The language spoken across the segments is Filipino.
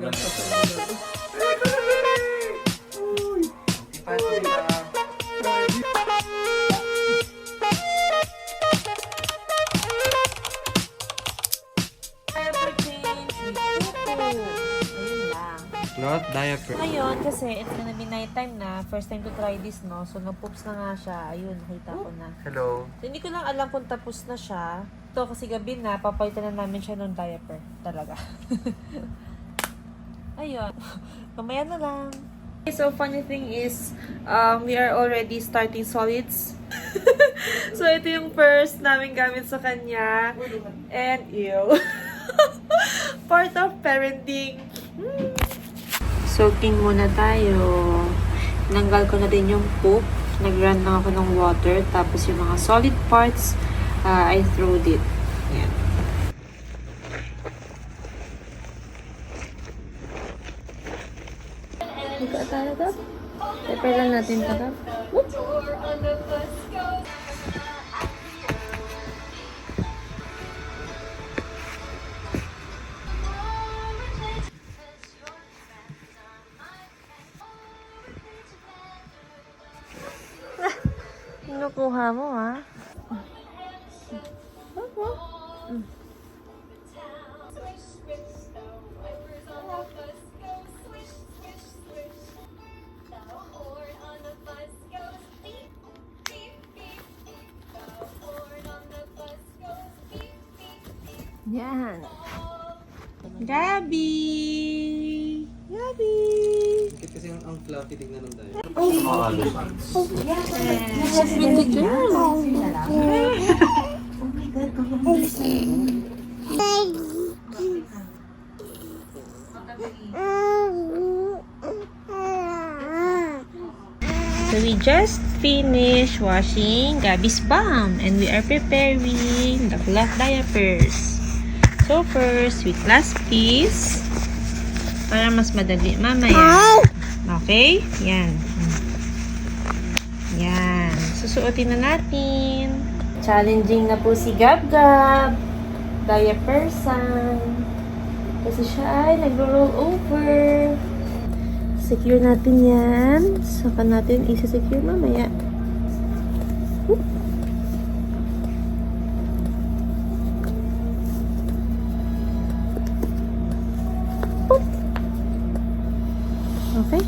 Not diaper. Ngayon, kasi it's gonna be night time na. First time to try this, no? So, nag-poops na nga siya. Ayun, nakita ko na. Hello. So, hindi ko lang alam kung tapos na siya. Ito, kasi gabi na, papalitan na namin siya ng diaper. Talaga. Ayun. Mamaya na lang. Okay, so, funny thing is, we are already starting solids. So, ito yung first namin gamit sa kanya. And, ew. Part of parenting. Soaking muna tayo. Nanggal ko na din yung poop. Nag-run lang ako ng water. Tapos yung mga solid parts, I throwed it. Yan. Ika tayo ka? Prepare lang natin ito ka? Kinukuha mo, ha? Yan. Gabi! Gabi! Kasi ang fluffy tignan ng tayo. So we just finished washing Gabby's bum and we are preparing the cloth diapers. So first, we clasp this para mas madali mamaya. Okay? Yan. Yan. Susuotin na natin. Challenging na po si Gab-Gab. Diapersan. Kasi siya ay nagro-roll over. Secure natin yan. Saka natin isa-secure mamaya. Okay.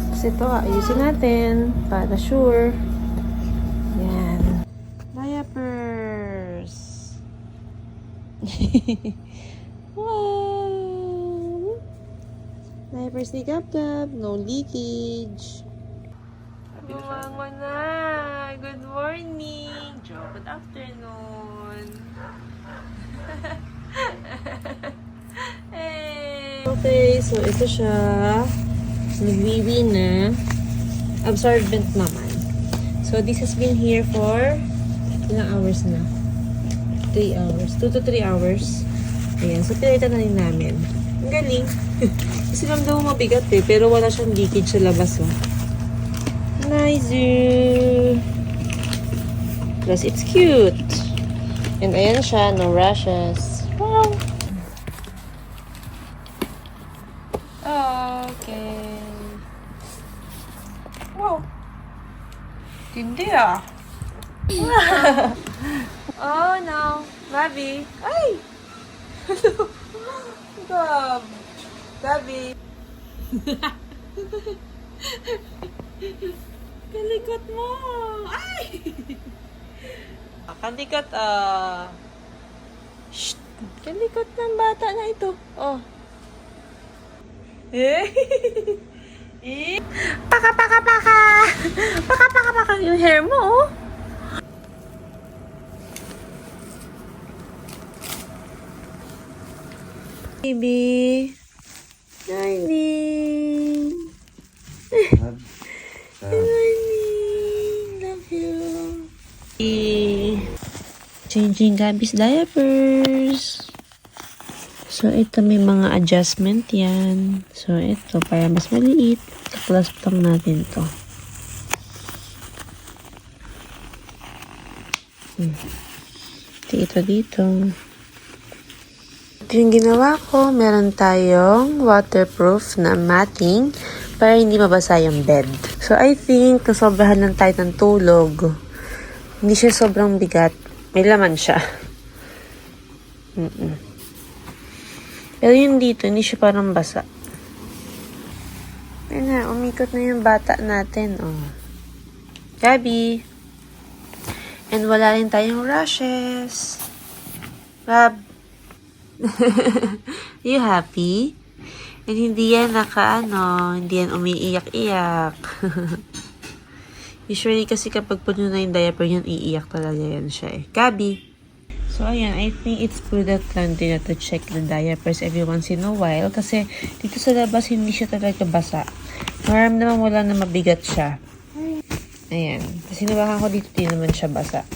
Tapos ito, ayusin natin para sure. Yan. Diapers. Wow! Diapers ni Gab-Gab. No leakage. Bumango na. Good morning. Good afternoon. Hey. Okay, so ito siya. Nagwiwi na. Absorbent naman. So this has been here for ilang hours na? 3 hours. 2 to 3 hours. Ayan. So pinalitan na rin namin. Ang galing. Kasi lang daw mabigat eh. Pero wala siyang leakage sa labas. Oh. Nice. Plus it's cute. And ayan siya. No rashes. Wow. Okay. Wow. Hindi ah. Oh no. Gabi. Ay! Gab. Gabi. Kalikot mo. Ay! Kalikot Shh. Kalikot ng bata na ito. Oh. Eh. Paka. Paka yung hair mo, oh. Baby. Darling. Darling. Love you. Changing Gabby's diapers. So, ito may mga adjustment yan. So, ito para mas maliit. Clasp lang natin to. Ito dito. Ito yung ginawa ko. Meron tayong waterproof na matting para hindi mabasa yung bed. So, I think nasobrahan lang tayo ng tulog. Hindi siya sobrang bigat. May laman siya. Pero yung dito, hindi siya parang basa. Ayun na, umikot na yung bata natin. Oh. Gabi. And wala rin tayong rashes. Gab. You happy? And hindi yan hindi yan umiiyak-iyak. Usually kasi kapag puno na yung diaper yan, iiyak talaga yan siya eh. Gabi. So, ayan, I think it's prudent lang din na to check the diapers every once in a while kasi dito sa labas hindi siya talaga basa. Maramdaman mo lang na mabigat siya. Ayan. Kasi nabakan ko dito, di naman siya basa.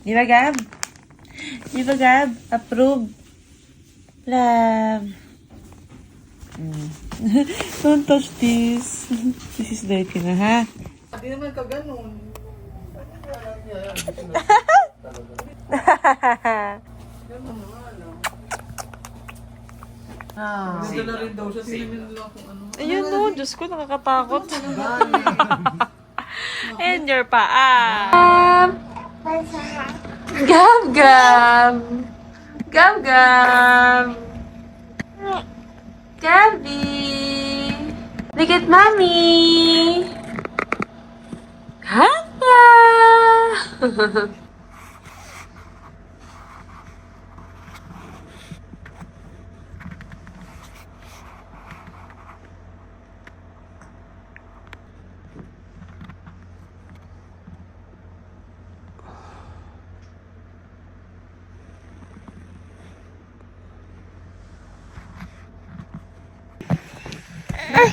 Di ba, Gab? Di ba, Gab? Approve. Love. Don't touch this. This is dirty na, ha? Hindi naman ka ganun. Ganda na rin daw siya. Sinamin lang kung ano. Ayun no, Diyos ko, nakakatakot. And your paa. Gab, Gab. Gab, Gab. Gabby. Look at mommy. Hapa.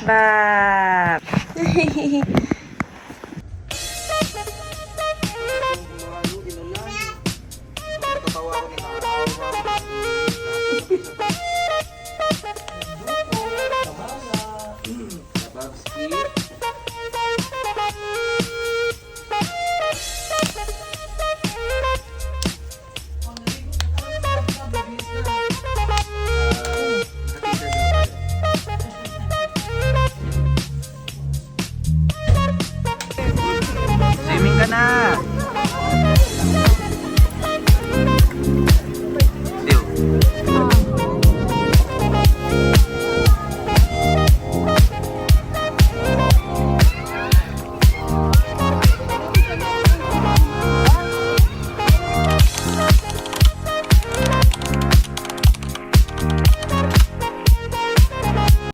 Bab. Tatawa ko na